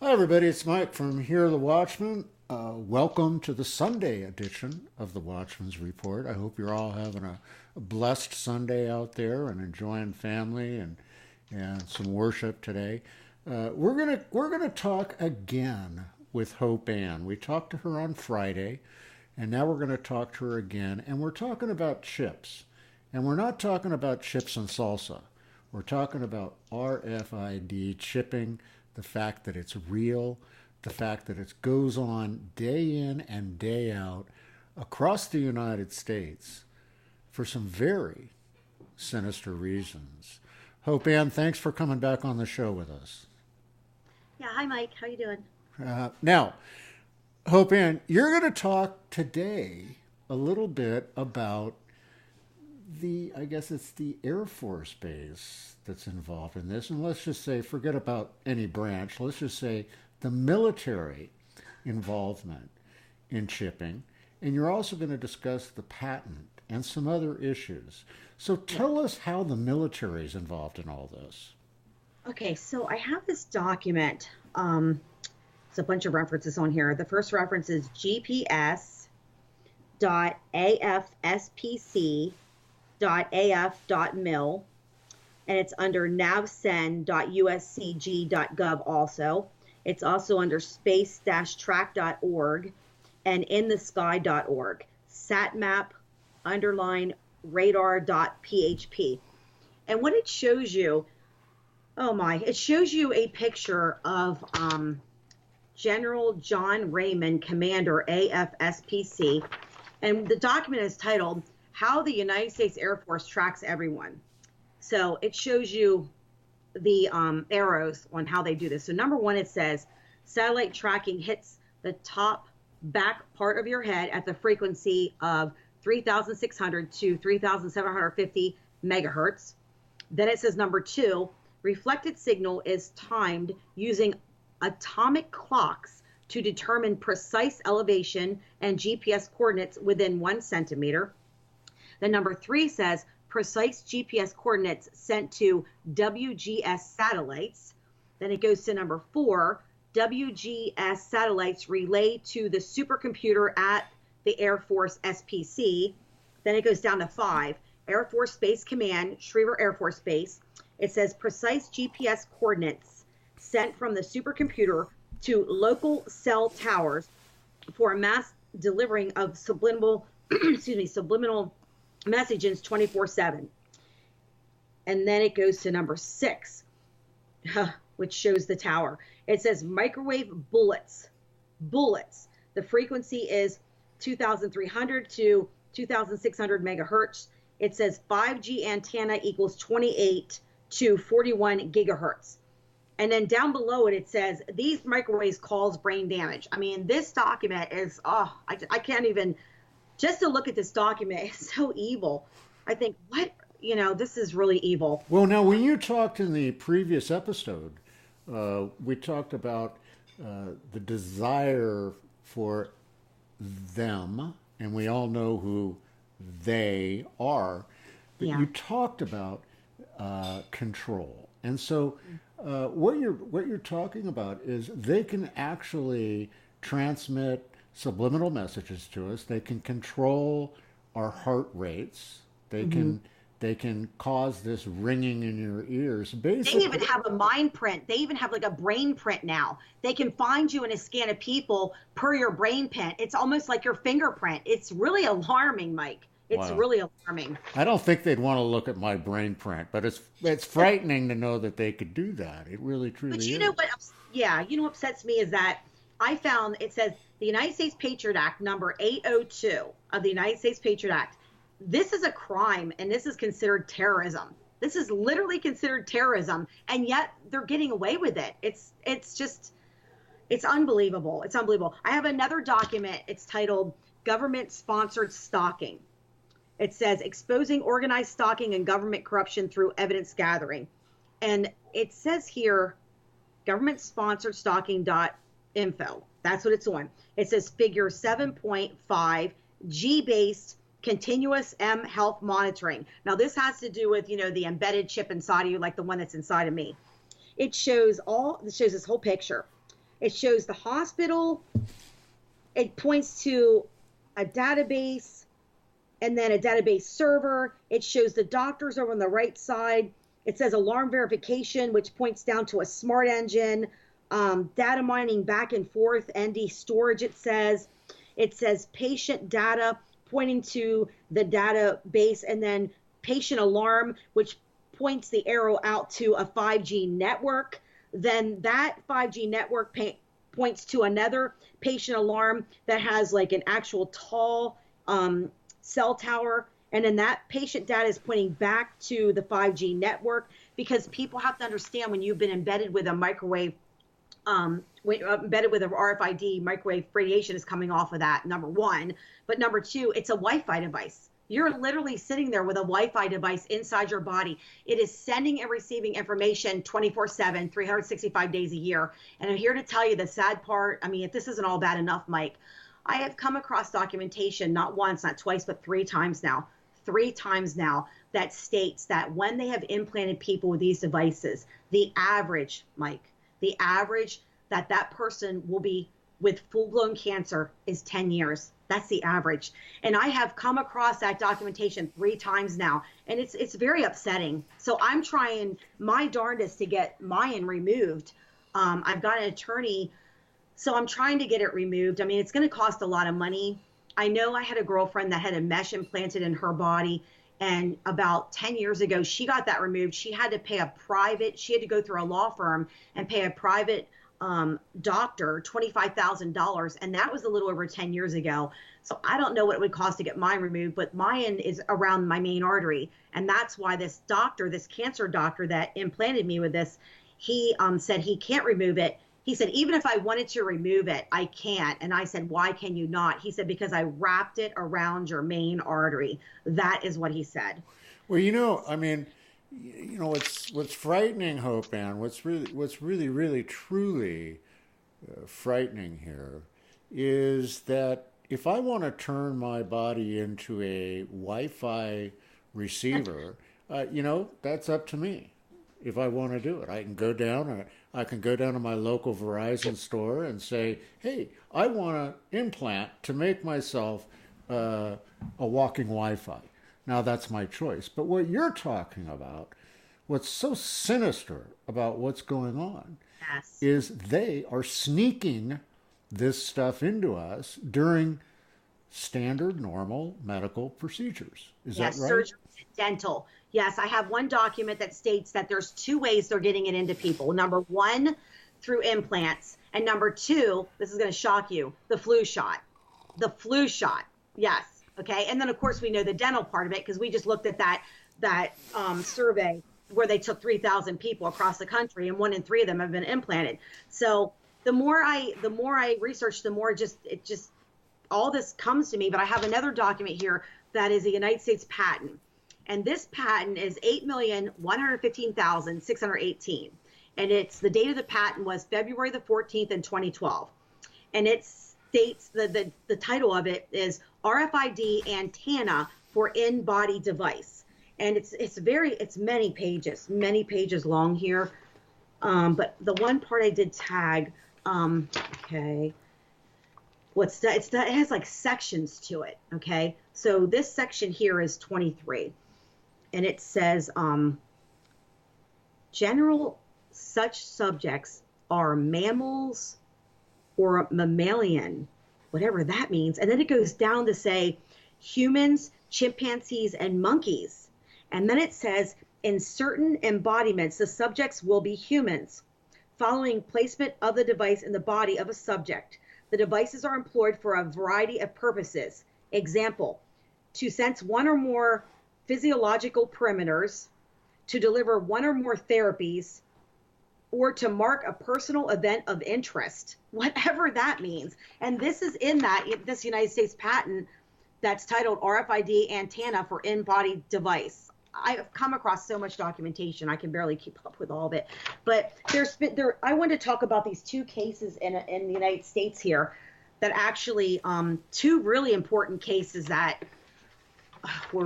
Hi, everybody. It's Mike from Here, the Watchman. Welcome to the Sunday edition of the Watchman's Report. I hope you're all having a blessed Sunday out there and enjoying family and some worship today. We're gonna talk again with Hope Ann. We talked to her on Friday, and now we're gonna talk to her again. And we're talking about chips, and we're not talking about chips and salsa. We're talking about RFID chipping. The fact that it's real, the fact that it goes on day in and day out across the United States for some very sinister reasons. Hope Ann, thanks for coming back on the show with us. Yeah, hi Mike, how you doing? Now, Hope Ann, you're going to talk today a little bit about I guess it's the Air Force Base that's involved in this. And let's just say, forget about any branch, let's just say the military involvement in chipping. And you're also going to discuss the patent and some other issues. So tell us how the military is involved in all this. Okay, so I have this document. It's a bunch of references on here. The first reference is gps.afspc.af.mil, and it's under navcen.uscg.gov also. It's also under space-track.org and inthesky.org, satmap radar.php. And what it shows you, it shows you a picture of General John Raymond, Commander AFSPC, and the document is titled, How the United States Air Force Tracks Everyone. So it shows you the arrows on how they do this. So number one, it says satellite tracking hits the top back part of your head at the frequency of 3,600 to 3,750 megahertz. Then it says number two, reflected signal is timed using atomic clocks to determine precise elevation and GPS coordinates within 1 centimeter. Then number three says precise GPS coordinates sent to WGS satellites. Then it goes to number four, WGS satellites relay to the supercomputer at the Air Force SPC. Then it goes down to five, Air Force Space Command, Schriever Air Force Base. It says precise GPS coordinates sent from the supercomputer to local cell towers for a mass delivering of subliminal messages 24/7. And then it goes to number six, which shows the tower. It says microwave bullets. The frequency is 2,300 to 2,600 megahertz. It says 5G antenna equals 28 to 41 gigahertz. And then down below it says, these microwaves cause brain damage. I mean, this document is, I can't even, just to look at this document, it's so evil. I think, this is really evil. Well, now, when you talked in the previous episode, we talked about the desire for them, and we all know who they are, but you talked about control. And so what you're talking about is they can actually transmit subliminal messages to us. They can control our heart rates. They can cause this ringing in your ears. Basically, they even have a mind print. They even have like a brain print now. They can find you in a scan of people per your brain print. It's almost like your fingerprint. It's really alarming, Mike. It's really alarming. I don't think they'd want to look at my brain print, but it's frightening to know that they could do that. It really, truly is. But you know what? Yeah, you know what upsets me is that I found it says the United States Patriot Act, number 802 of the United States Patriot Act. This is a crime, and this is considered terrorism. This is literally considered terrorism, and yet they're getting away with it. It's unbelievable. It's unbelievable. I have another document. It's titled Government-Sponsored Stalking. It says exposing organized stalking and government corruption through evidence gathering. And it says here, government-sponsored stalking.info. That's what it's on. It says figure 7.5, G-based continuous M health monitoring. Now this has to do with, the embedded chip inside of you, like the one that's inside of me. It shows this whole picture. It shows the hospital. It points to a database and then a database server. It shows the doctors over on the right side. It says alarm verification, which points down to a smart engine, data mining back and forth, ND storage, it says. It says patient data pointing to the database, and then patient alarm, which points the arrow out to a 5G network. Then that 5G network points to another patient alarm that has like an actual tall cell tower. And then that patient data is pointing back to the 5G network, because people have to understand when you've been embedded with a microwave, embedded with a RFID, microwave radiation is coming off of that, number one. But number two, it's a Wi-Fi device. You're literally sitting there with a Wi-Fi device inside your body. It is sending and receiving information 24/7, 365 days a year. And I'm here to tell you the sad part. I mean, if this isn't all bad enough, Mike, I have come across documentation, not once, not twice, but three times now, that states that when they have implanted people with these devices, the average, Mike, the average that person will be with full-blown cancer is 10 years. That's the average. And I have come across that documentation 3 times now, and it's very upsetting. So I'm trying my darndest to get mine removed. I've got an attorney, so I'm trying to get it removed. I mean, it's going to cost a lot of money. I know I had a girlfriend that had a mesh implanted in her body, and about 10 years ago, she got that removed. She had to go through a law firm and pay a private doctor $25,000, and that was a little over 10 years ago. So I don't know what it would cost to get mine removed, but mine is around my main artery, and that's why this cancer doctor that implanted me with this, he said he can't remove it. He said, even if I wanted to remove it, I can't. And I said, why can you not? He said, because I wrapped it around your main artery. That is what he said. Well, I mean, what's frightening, Hope Ann, what's really truly frightening here is that if I want to turn my body into a Wi-Fi receiver, that's up to me. If I want to do it, I can go down to my local Verizon store and say, hey, I want to implant to make myself a walking Wi-Fi. Now that's my choice. But what you're talking about, what's so sinister about what's going on, yes, is they are sneaking this stuff into us during standard, normal medical procedures. Is that right? Surgery, dental. Yes, I have one document that states that there's 2 ways they're getting it into people. Number 1, through implants. And number 2, this is going to shock you, the flu shot. The flu shot. Yes. Okay. And then, of course, we know the dental part of it because we just looked at that survey where they took 3,000 people across the country, and 1 in 3 of them have been implanted. So the more I research, the more all this comes to me. But I have another document here that is a United States patent. And this patent is 8,115,618. And it's the date of the patent was February the 14th in 2012. And it states the title of it is RFID antenna for in-body device. And it's many pages long here. But the one part I did tag, okay. It has like sections to it. Okay. So this section here is 23. And it says, general such subjects are mammals or mammalian, whatever that means. And then it goes down to say humans, chimpanzees, and monkeys. And then it says, in certain embodiments, the subjects will be humans. Following placement of the device in the body of a subject, the devices are employed for a variety of purposes. Example, to sense one or more physiological perimeters, to deliver one or more therapies, or to mark a personal event of interest, whatever that means. And this is in this United States patent that's titled RFID antenna for in-body device. I've come across so much documentation, I can barely keep up with all of it. But I want to talk about these 2 cases in the United States here that actually, 2 really important cases that were,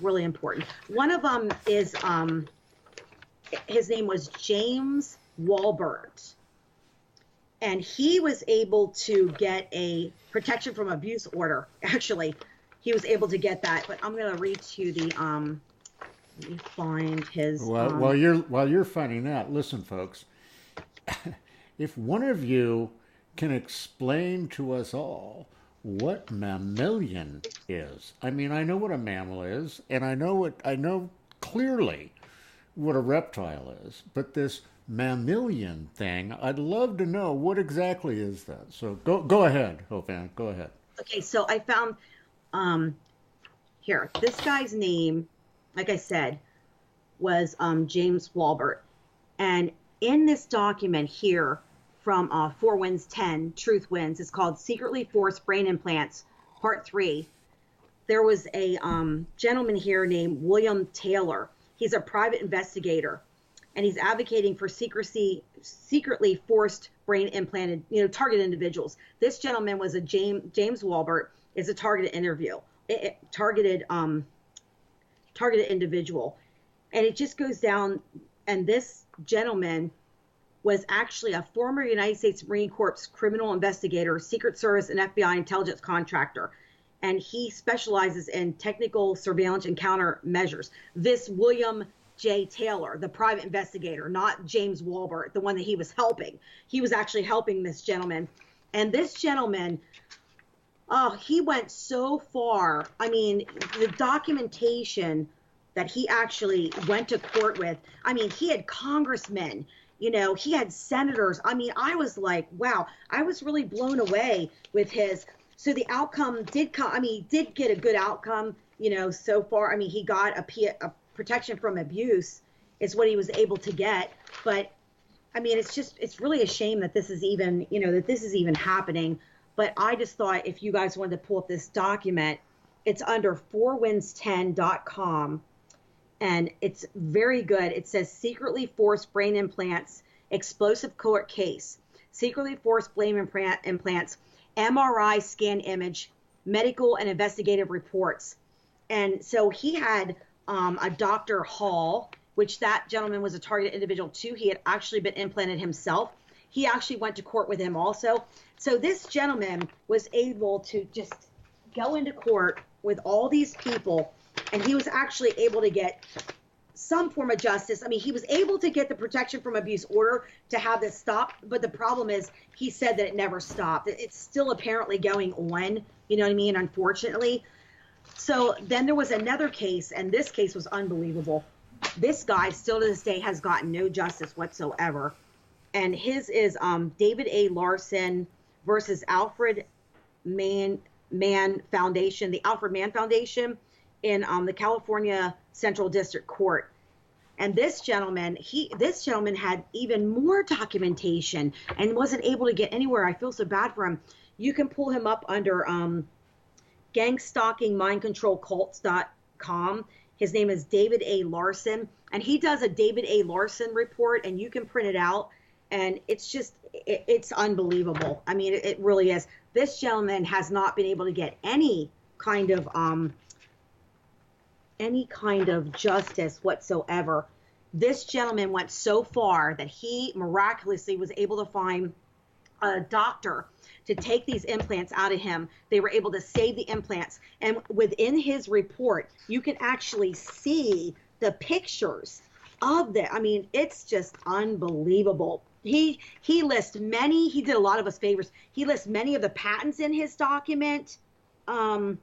really important. One of them is, his name was James Walbert. and he was able to get a protection from abuse order. Actually, he was able to get that. But I'm going to read to you the let me find his. While you're finding that, listen, folks. If one of you can explain to us all what mammalian is, I mean, I know what a mammal is, and I know clearly what a reptile is, but this mammalian thing, I'd love to know what exactly is that. So go ahead, Hofan, go ahead. Okay, so I found here, this guy's name, like I said, was James Walbert. And in this document here from 4 Wins 10, Truth Wins, it's called Secretly Forced Brain Implants, Part 3. There was a gentleman here named William Taylor. He's a private investigator, and he's advocating for secretly forced brain implanted, target individuals. This gentleman was a James Walbert, is a targeted targeted individual. And it just goes down, and this gentleman was actually a former United States Marine Corps criminal investigator, Secret Service and FBI intelligence contractor. And he specializes in technical surveillance and countermeasures. This William J. Taylor, the private investigator, not James Walbert, the one that he was helping. He was actually helping this gentleman. And this gentleman, he went so far. I mean, the documentation that he actually went to court with, I mean, he had congressmen, he had senators. I mean, I was like, wow, I was really blown away with his. So the outcome did come. I mean, he did get a good outcome, so far. I mean, he got a protection from abuse is what he was able to get. But I mean, it's really a shame that this is even, happening. But I just thought if you guys wanted to pull up this document, it's under 4wins10.com. And it's very good. It says secretly forced brain implants, explosive court case, secretly forced brain implants, MRI scan image, medical and investigative reports. And so he had a Dr. Hall, which that gentleman was a targeted individual too. He had actually been implanted himself. He actually went to court with him also. So this gentleman was able to just go into court with all these people, and he was actually able to get some form of justice. I mean, he was able to get the protection from abuse order to have this stop, but the problem is he said that it never stopped. It's still apparently going on, you know what I mean, unfortunately. So then there was another case, and this case was unbelievable. This guy still to this day has gotten no justice whatsoever. And his is David A. Larson versus Alfred Mann Foundation, the Alfred Mann Foundation in the California Central District Court. And this gentleman had even more documentation and wasn't able to get anywhere. I feel so bad for him. You can pull him up under gangstalkingmindcontrolcults.com. His name is David A. Larson, and he does a David A. Larson report, and you can print it out. And it's just, it's unbelievable. I mean, it really is. This gentleman has not been able to get any kind of justice whatsoever. This gentleman went so far that he miraculously was able to find a doctor to take these implants out of him. They were able to save the implants. And within his report, you can actually see the pictures of that. I mean, it's just unbelievable. He lists many, he did a lot of us favors. He lists many of the patents in his document. Like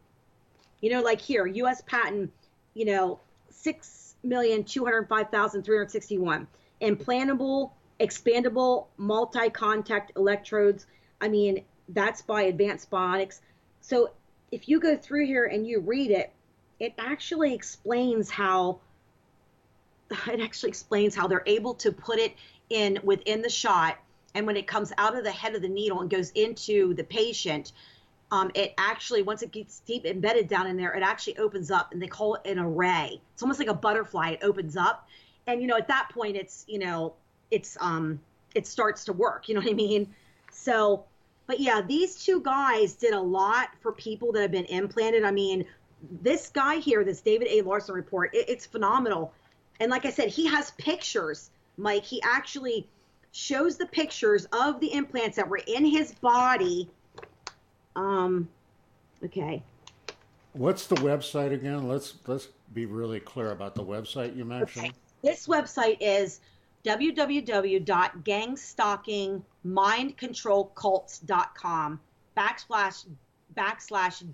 here, U.S. patent, 6,205,361. Implantable, expandable, multi-contact electrodes. I mean, that's by Advanced Bionics. So if you go through here and you read it, it actually explains how they're able to put it in within the shot, and when it comes out of the head of the needle and goes into the patient, it actually, once it gets deep embedded down in there, it actually opens up, and they call it an array. It's almost like a butterfly. It opens up, and at that point, it starts to work. You know what I mean? So, but yeah, these two guys did a lot for people that have been implanted. I mean, this guy here, this David A. Larson report, it's phenomenal. And like I said, he has pictures, Mike. He actually shows the pictures of the implants that were in his body. Okay. What's the website again? Let's be really clear about the website you mentioned. Okay. This website is www.gangstalkingmindcontrolcults.com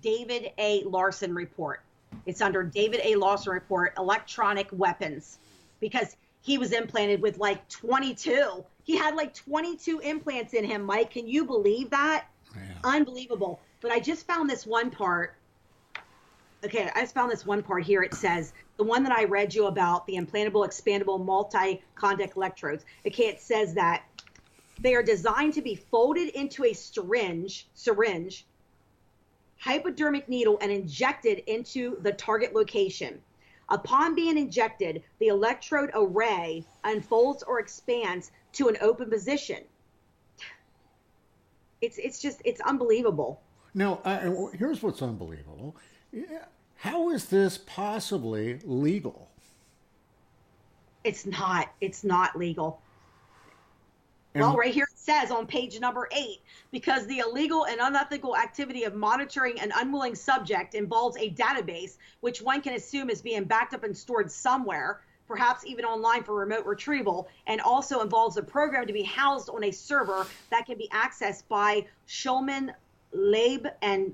/ David A. Larson report. It's under David A. Larson report, electronic weapons, because he was implanted with like 22. He had like 22 implants in him, Mike. Can you believe that? Yeah. Unbelievable. But I just found this one part. Okay, I just found this one part here. It says, the one that I read you about, the implantable, expandable, multi-conduct electrodes. Okay, it says that they are designed to be folded into a syringe, hypodermic needle, and injected into the target location. Upon being injected, the electrode array unfolds or expands to an open position. It's unbelievable. Now, here's what's unbelievable. How is this possibly legal? It's not legal. Well, right here it says on page number 8, because the illegal and unethical activity of monitoring an unwilling subject involves a database, which one can assume is being backed up and stored somewhere, perhaps even online for remote retrieval, and also involves a program to be housed on a server that can be accessed by Shulman, Laib, and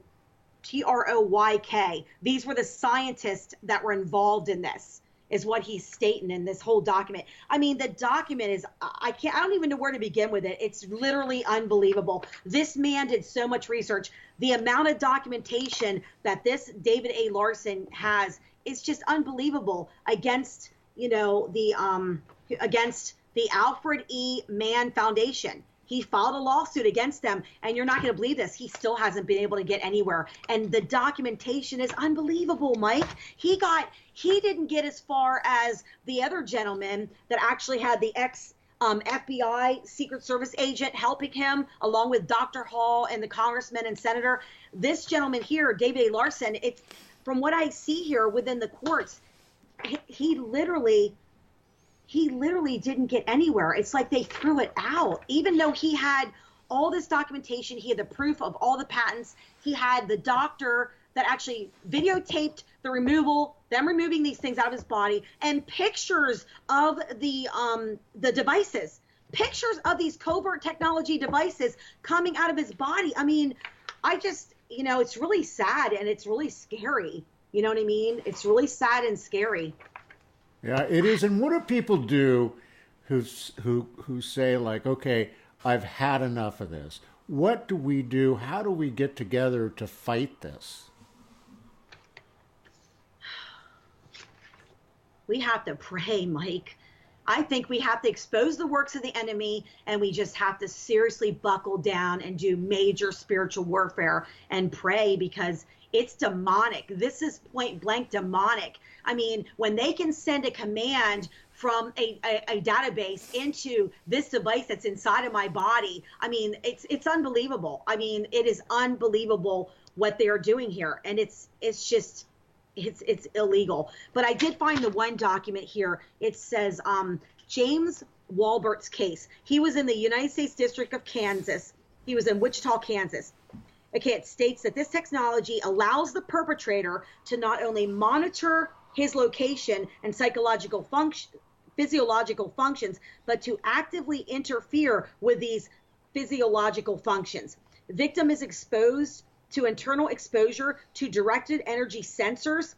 Troyk. These were the scientists that were involved in this, is what he's stating in this whole document. I mean, the document is, I don't even know where to begin with it. It's literally unbelievable. This man did so much research. The amount of documentation that this David A. Larson has is just unbelievable against, against the Alfred E. Mann Foundation. He filed a lawsuit against them, and you're not going to believe this. He still hasn't been able to get anywhere. And the documentation is unbelievable, Mike. He didn't get as far as the other gentleman that actually had the FBI Secret Service agent helping him, along with Dr. Hall and the congressman and senator. This gentleman here, David A. Larson, it's from what I see here within the courts, he literally didn't get anywhere. It's like they threw it out. Even though he had all this documentation, he had the proof of all the patents, he had the doctor that actually videotaped the removing these things out of his body, and pictures of the devices, pictures of these covert technology devices coming out of his body. I mean, it's really sad, and it's really scary. You know what I mean? It's really sad and scary. Yeah, it is. And what do people do who say, like, okay, I've had enough of this? What do we do? How do we get together to fight this? We have to pray, Mike. I think we have to expose the works of the enemy, and we just have to seriously buckle down and do major spiritual warfare and pray, because it's demonic. This is point blank demonic. I mean, when they can send a command from a database into this device that's inside of my body, I mean, it's unbelievable. I mean, it is unbelievable what they are doing here. And it's illegal. But I did find the one document here. It says James Walbert's case. He was in the United States District of Kansas. He was in Wichita, Kansas. Okay, it states that this technology allows the perpetrator to not only monitor his location and physiological functions, but to actively interfere with these physiological functions. The victim is exposed to internal exposure to directed energy sensors,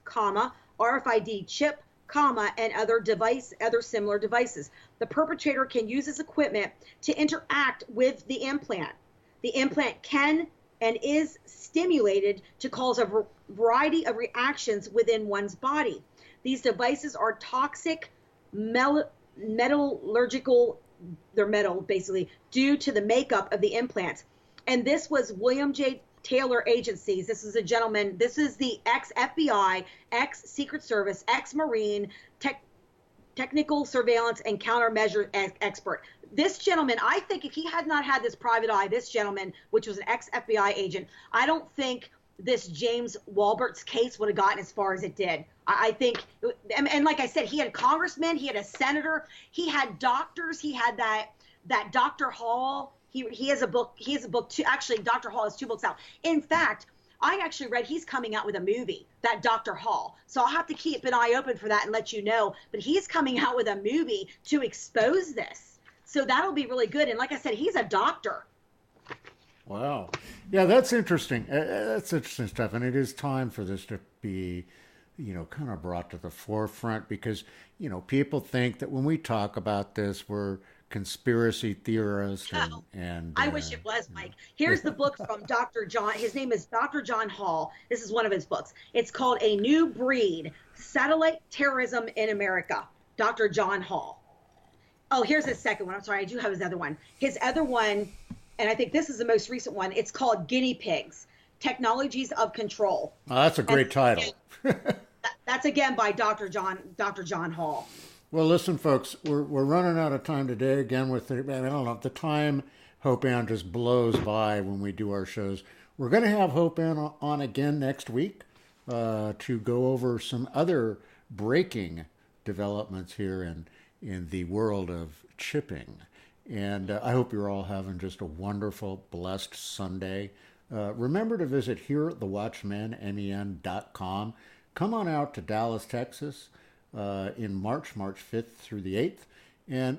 RFID chip, and other similar devices. The perpetrator can use this equipment to interact with the implant. The implant can and is stimulated to cause a variety of reactions within one's body. These devices are toxic, metallurgical, they're metal basically, due to the makeup of the implants. And this was William J. Taylor Agencies. This is a gentleman, this is the ex-FBI, ex-Secret Service, ex-Marine, technical surveillance and countermeasure expert. This gentleman, I think if he had not had this private eye, this gentleman, which was an ex-FBI agent, I don't think this James Walbert's case would have gotten as far as it did. I think, and like I said, he had a congressman, he had a senator, he had doctors, he had that that Dr. Hall, he has a book. He has a book too. Actually, Dr. Hall has 2 books out. In fact, I actually read he's coming out with a movie, that Dr. Hall. So I'll have to keep an eye open for that and let you know. But he's coming out with a movie to expose this. So that'll be really good. And like I said, he's a doctor. Wow. Yeah, that's interesting. That's interesting stuff. And it is time for this to be, kind of brought to the forefront because, people think that when we talk about this, we're conspiracy theorists and I wish it was, Mike. Here's the book from Dr. John. His name is Dr. John Hall. This is one of his books. It's called A New Breed, Satellite Terrorism in America. Dr. John Hall. Oh, here's his second one. I'm sorry. I do have his other one. His other one, and I think this is the most recent one. It's called Guinea Pigs, Technologies of Control. Oh, that's a great title. That's again by Dr. John Hall. Well, listen, folks, we're running out of time today. Again, I don't know, the time Hope Ann just blows by when we do our shows. We're going to have Hope Ann on again next week to go over some other breaking developments here in the world of chipping. And I hope you're all having just a wonderful, blessed Sunday. Remember to visit HereAtTheWatchMen.com. Come on out to Dallas, Texas. In March 5th through the 8th, and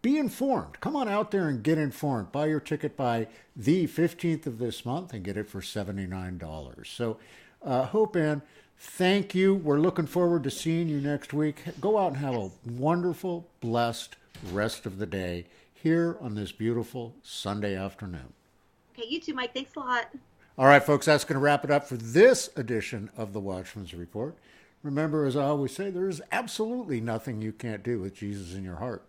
be informed. Come on out there and get informed. Buy your ticket by the 15th of this month and get it for $79. So, Hope Ann, thank you. We're looking forward to seeing you next week. Go out and have a wonderful, blessed rest of the day here on this beautiful Sunday afternoon. Okay, you too, Mike. Thanks a lot. All right, folks, that's going to wrap it up for this edition of the Watchman's Report. Remember, as I always say, there is absolutely nothing you can't do with Jesus in your heart,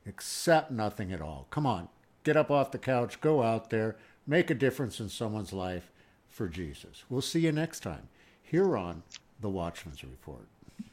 except nothing at all. Come on, get up off the couch, go out there, make a difference in someone's life for Jesus. We'll see you next time here on The Watchman's Report.